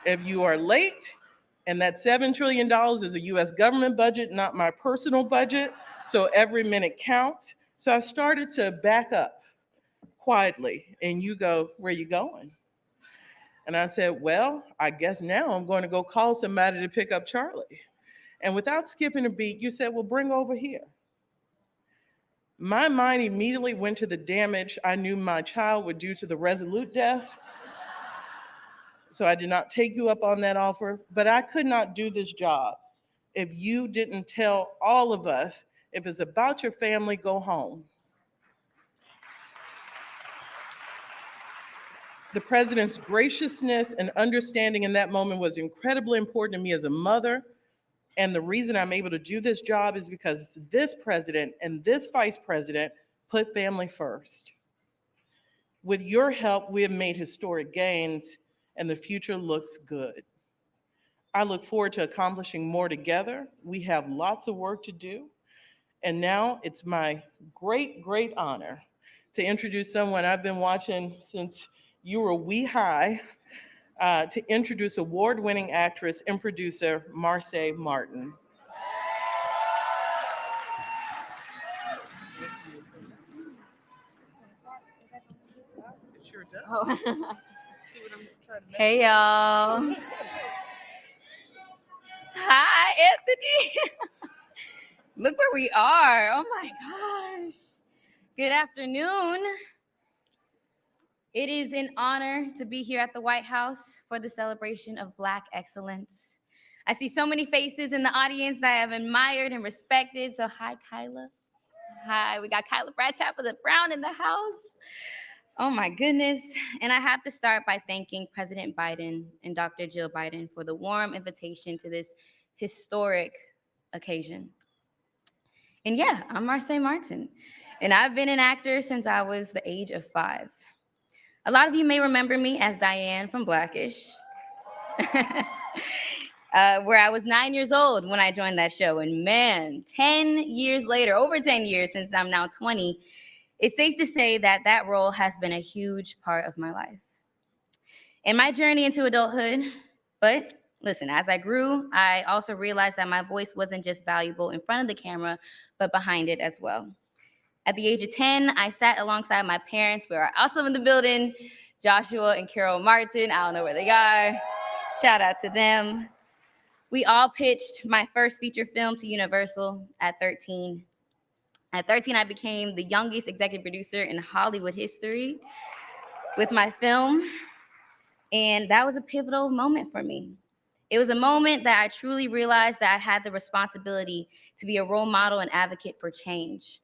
If you are late, and that $7 trillion is a US government budget, not my personal budget, so every minute counts. So I started to back up quietly, and you go, where you going? And I said, well, I guess now I'm going to go call somebody to pick up Charlie. And without skipping a beat, you said, well, bring over here. My mind immediately went to the damage I knew my child would do to the Resolute desk. So I did not take you up on that offer, but I could not do this job if you didn't tell all of us, if it's about your family, go home. The president's graciousness and understanding in that moment was incredibly important to me as a mother. And the reason I'm able to do this job is because this president and this vice president put family first. With your help, we have made historic gains, and the future looks good. I look forward to accomplishing more together. We have lots of work to do. And now it's my great, great honor to introduce someone I've been watching since you were wee high, to introduce award-winning actress and producer Marsai Martin. It sure does. Oh. See what I'm trying to Hey, y'all. Hi, Anthony. Look where we are. Oh my gosh. Good afternoon. It is an honor to be here at the White House for the celebration of Black excellence. I see so many faces in the audience that I have admired and respected. So hi, Kyla. Hi, we got Kyla Bradtap of the Brown in the house. Oh my goodness. And I have to start by thanking President Biden and Dr. Jill Biden for the warm invitation to this historic occasion. And yeah, I'm Marsai Martin, and I've been an actor since I was the age of 5. A lot of you may remember me as Diane from Blackish, where I was 9 years old when I joined that show. And man, 10 years later, over 10 years since I'm now 20, it's safe to say that that role has been a huge part of my life and my journey into adulthood. But listen, as I grew, I also realized that my voice wasn't just valuable in front of the camera, but behind it as well. At the age of 10, I sat alongside my parents. We are also in the building, Joshua and Carol Martin. I don't know where they are. Shout out to them. We all pitched my first feature film to Universal at 13. At 13, I became the youngest executive producer in Hollywood history with my film. And that was a pivotal moment for me. It was a moment that I truly realized that I had the responsibility to be a role model and advocate for change,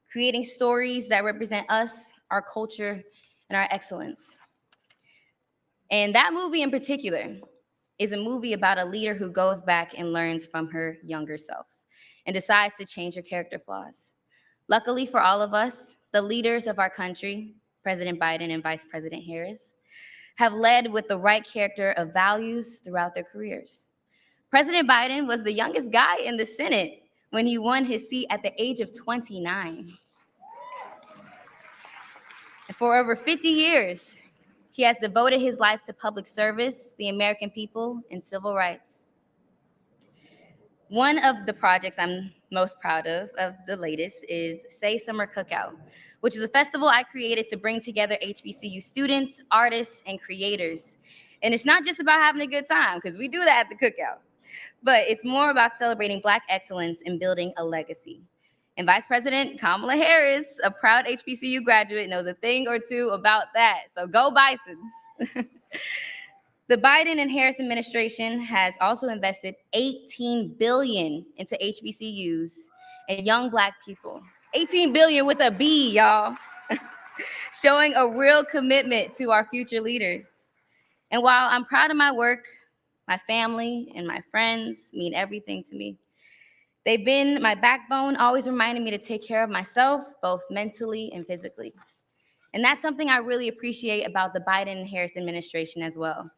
creating stories that represent us, our culture, and our excellence. And that movie in particular is a movie about a leader who goes back and learns from her younger self and decides to change her character flaws. Luckily for all of us, the leaders of our country, President Biden and Vice President Harris, have led with the right character of values throughout their careers. President Biden was the youngest guy in the Senate when he won his seat at the age of 29. And for over 50 years, he has devoted his life to public service, the American people, and civil rights. One of the projects I'm most proud of the latest, is Say Summer Cookout, which is a festival I created to bring together HBCU students, artists, and creators. And it's not just about having a good time, because we do that at the cookout, but it's more about celebrating Black excellence and building a legacy. And Vice President Kamala Harris, a proud HBCU graduate, knows a thing or two about that. So go Bisons. The Biden and Harris administration has also invested $18 billion into HBCUs and young Black people. $18 billion with a B, y'all. Showing a real commitment to our future leaders. And while I'm proud of my work, my family and my friends mean everything to me. They've been my backbone, always reminding me to take care of myself, both mentally and physically. And that's something I really appreciate about the Biden and Harris administration as well.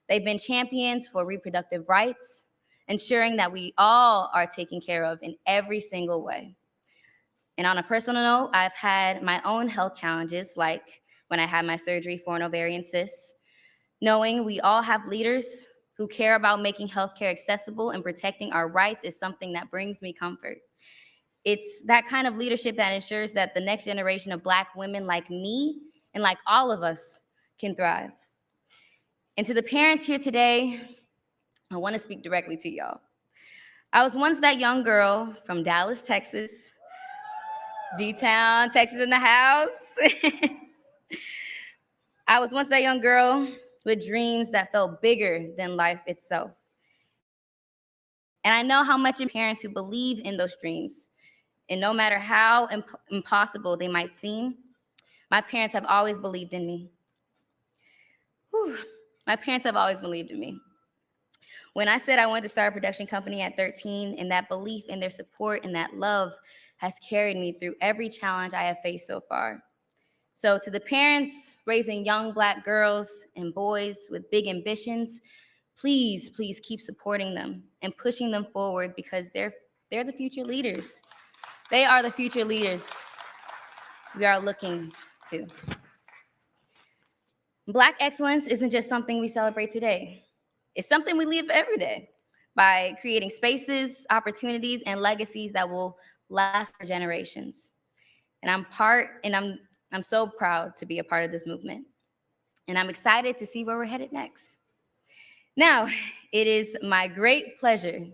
They've been champions for reproductive rights, ensuring that we all are taken care of in every single way. And on a personal note, I've had my own health challenges, like when I had my surgery for an ovarian cyst. Knowing we all have leaders who care about making healthcare accessible and protecting our rights is something that brings me comfort. It's that kind of leadership that ensures that the next generation of Black women like me and like all of us can thrive. And to the parents here today, I want to speak directly to y'all. I was once that young girl from Dallas, Texas, D-Town, Texas in the house. I was once that young girl with dreams that felt bigger than life itself. And I know how much parents who believe in those dreams, and no matter how impossible they might seem, my parents have always believed in me. Whew. My parents have always believed in me. When I said I wanted to start a production company at 13, and that belief and their support and that love has carried me through every challenge I have faced so far. So to the parents raising young Black girls and boys with big ambitions, please, please keep supporting them and pushing them forward, because they're the future leaders. They are the future leaders we are looking to. Black excellence isn't just something we celebrate today. It's something we live every day by creating spaces, opportunities, and legacies that will last for generations. And I'm so proud to be a part of this movement. And I'm excited to see where we're headed next. Now, it is my great pleasure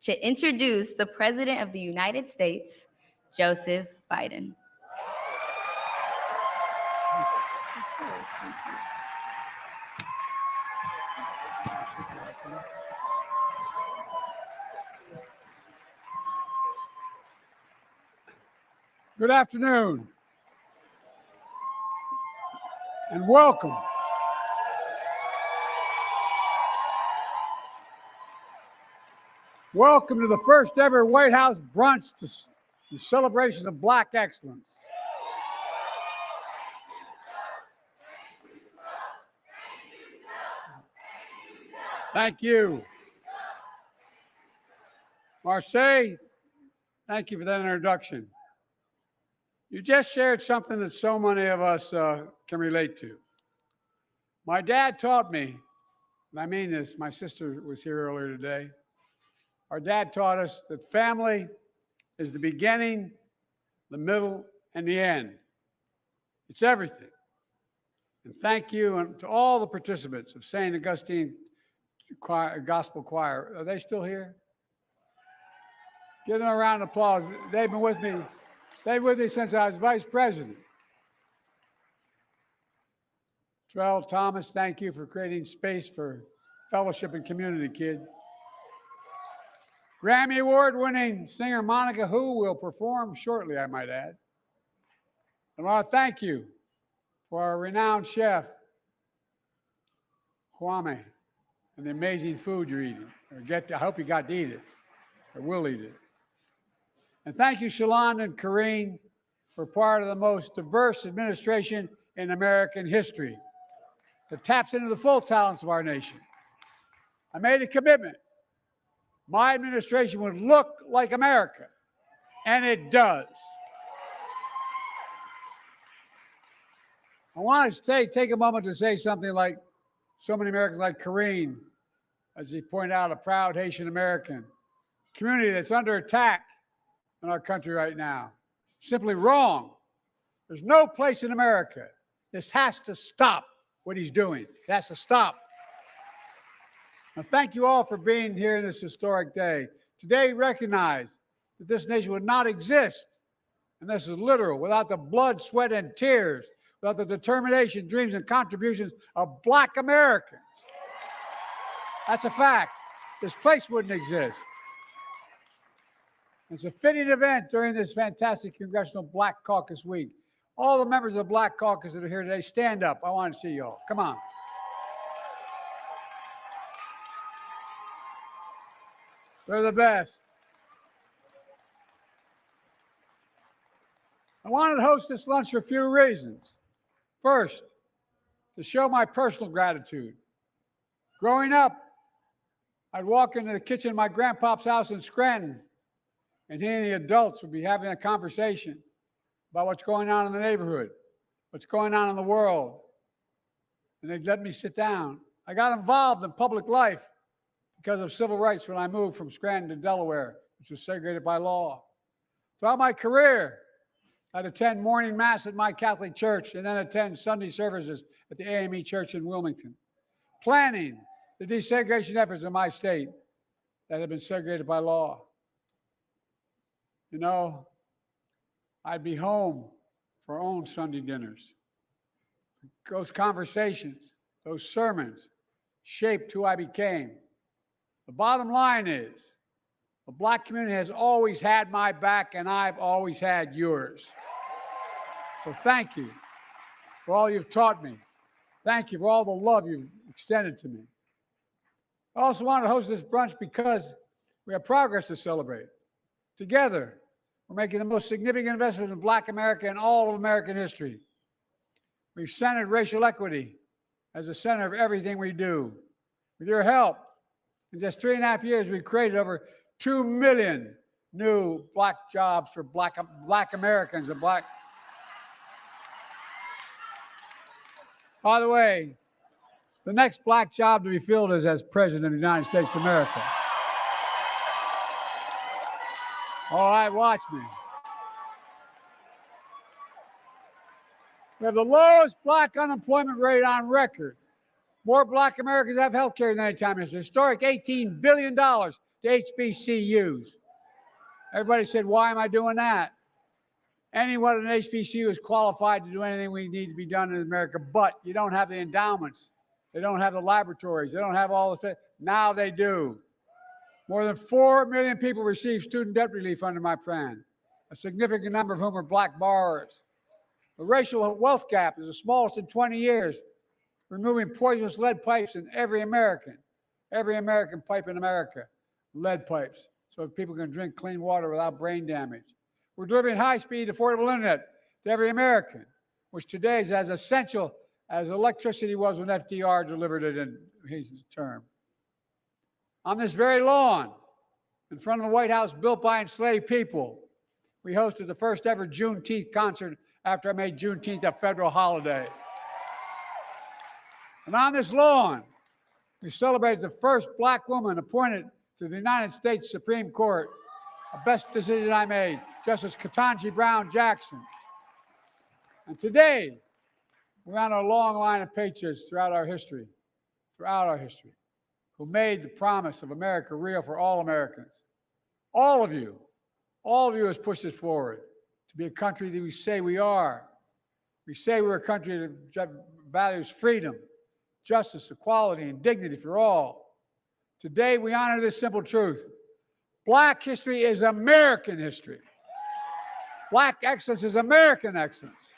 to introduce the President of the United States, Joseph Biden. Good afternoon and welcome. Welcome to the first ever White House brunch in celebration of Black excellence. Thank you. Marseille, thank you for that introduction. You just shared something that so many of us can relate to. My dad taught me, and I mean this, my sister was here earlier today. Our dad taught us that family is the beginning, the middle, and the end. It's everything. And thank you and to all the participants of St. Augustine Gospel Choir. Are they still here? Give them a round of applause. They've been with me. They've been with me since I was vice president. Trell Thomas, thank you for creating space for fellowship and community, kid. Grammy Award-winning singer Monica Hu will perform shortly, I might add. I want to thank you for our renowned chef, Kwame, and the amazing food you're eating. I hope you got to eat it, or will eat it. And thank you, Shalonda and Karine, for part of the most diverse administration in American history that taps into the full talents of our nation. I made a commitment. My administration would look like America, and it does. I want to take a moment to say something like so many Americans, like Karine, as he pointed out, a proud Haitian American community that's under attack in our country right now. Simply wrong. There's no place in America. This has to stop what he's doing. It has to stop. Now, thank you all for being here in this historic day. Today, we recognize that this nation would not exist, and this is literal, without the blood, sweat, and tears, without the determination, dreams, and contributions of Black Americans. That's a fact. This place wouldn't exist. It's a fitting event during this fantastic Congressional Black Caucus Week. All the members of the Black Caucus that are here today, stand up. I want to see you all. Come on. They're the best. I wanted to host this lunch for a few reasons. First, to show my personal gratitude. Growing up, I'd walk into the kitchen of my grandpa's house in Scranton, and he and the adults would be having a conversation about what's going on in the neighborhood, what's going on in the world. And they'd let me sit down. I got involved in public life because of civil rights when I moved from Scranton to Delaware, which was segregated by law. Throughout my career, I'd attend morning mass at my Catholic church and then attend Sunday services at the AME Church in Wilmington, planning the desegregation efforts in my state that had been segregated by law. You know, I'd be home for our own Sunday dinners. Those conversations, those sermons shaped who I became. The bottom line is, the Black community has always had my back and I've always had yours. So thank you for all you've taught me. Thank you for all the love you've extended to me. I also wanted to host this brunch because we have progress to celebrate. Together, we're making the most significant investment in Black America in all of American history. We've centered racial equity as the center of everything we do. With your help, in just 3.5 years, we've created over 2 million new Black jobs for Black Americans and Black. By the way, the next Black job to be filled is as President of the United States of America. All right, watch me. We have the lowest Black unemployment rate on record. More Black Americans have health care than any time in history. Historic $18 billion to HBCUs. Everybody said, why am I doing that? Anyone in an HBCU is qualified to do anything we need to be done in America, but you don't have the endowments. They don't have the laboratories. They don't have all the things. Now they do. More than 4 million people receive student debt relief under my plan, a significant number of whom are Black borrowers. The racial wealth gap is the smallest in 20 years, removing poisonous lead pipes in every American pipe in America, lead pipes, so people can drink clean water without brain damage. We're delivering high-speed, affordable internet to every American, which today is as essential as electricity was when FDR delivered it in his term. On this very lawn, in front of the White House built by enslaved people, we hosted the first ever Juneteenth concert after I made Juneteenth a federal holiday. And on this lawn, we celebrated the first Black woman appointed to the United States Supreme Court, the best decision I made, Justice Ketanji Brown Jackson. And today, we're on a long line of patriots throughout our history, who made the promise of America real for all Americans. All of you has pushed us forward to be a country that we say we are. We say we're a country that values freedom, justice, equality, and dignity for all. Today, we honor this simple truth. Black history is American history. Black excellence is American excellence.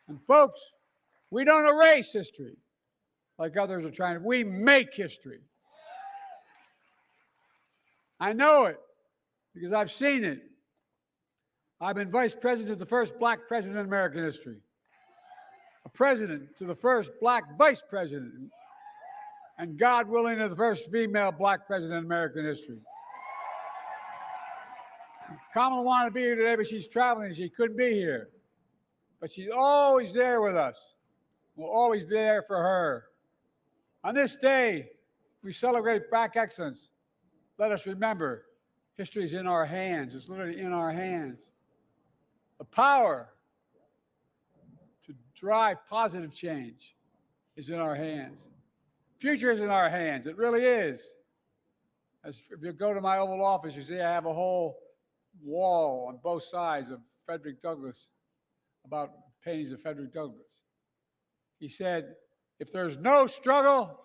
And folks, we don't erase history like others are trying to. We make history. I know it because I've seen it. I've been vice president of the first Black president in American history, a president to the first Black vice president, and God willing, to the first female Black president in American history. Kamala wanted to be here today, but she's traveling. She couldn't be here. But she's always there with us. We'll always be there for her. On this day, we celebrate Black excellence. Let us remember, history is in our hands. It's literally in our hands. The power to drive positive change is in our hands. Future is in our hands. It really is. If you go to my Oval Office, you see I have a whole wall on both sides of Frederick Douglass, about paintings of Frederick Douglass. He said, if there's no struggle,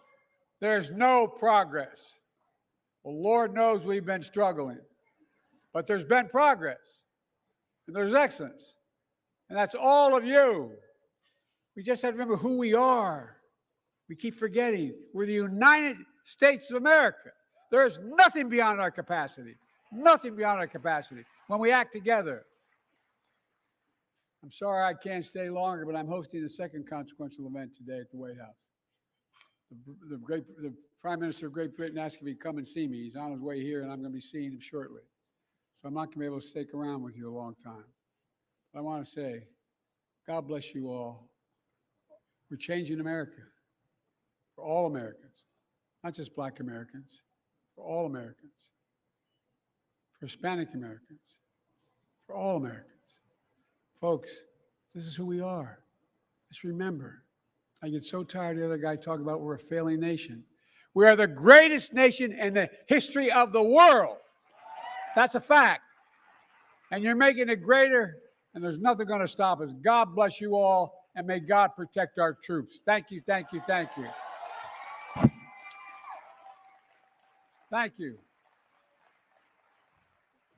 there's no progress. Well, Lord knows we've been struggling, but there's been progress, and there's excellence, and that's all of you. We just have to remember who we are. We keep forgetting we're the United States of America. There is nothing beyond our capacity, nothing beyond our capacity when we act together. I'm sorry I can't stay longer, but I'm hosting a second consequential event today at the White House. The Prime Minister of Great Britain asked me to come and see me. He's on his way here, and I'm going to be seeing him shortly. So I'm not going to be able to stick around with you a long time. But I want to say, God bless you all. We're changing America for all Americans, not just Black Americans. for all Americans, for Hispanic Americans, for all Americans. Folks, this is who we are. Just remember, I get so tired of the other guy talking about we're a failing nation. We are the greatest nation in the history of the world. That's a fact. And you're making it greater, and there's nothing going to stop us. God bless you all, and may God protect our troops. Thank you, thank you, thank you. Thank you.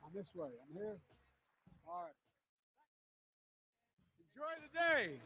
I'm this way. I'm here. All right. Enjoy the day.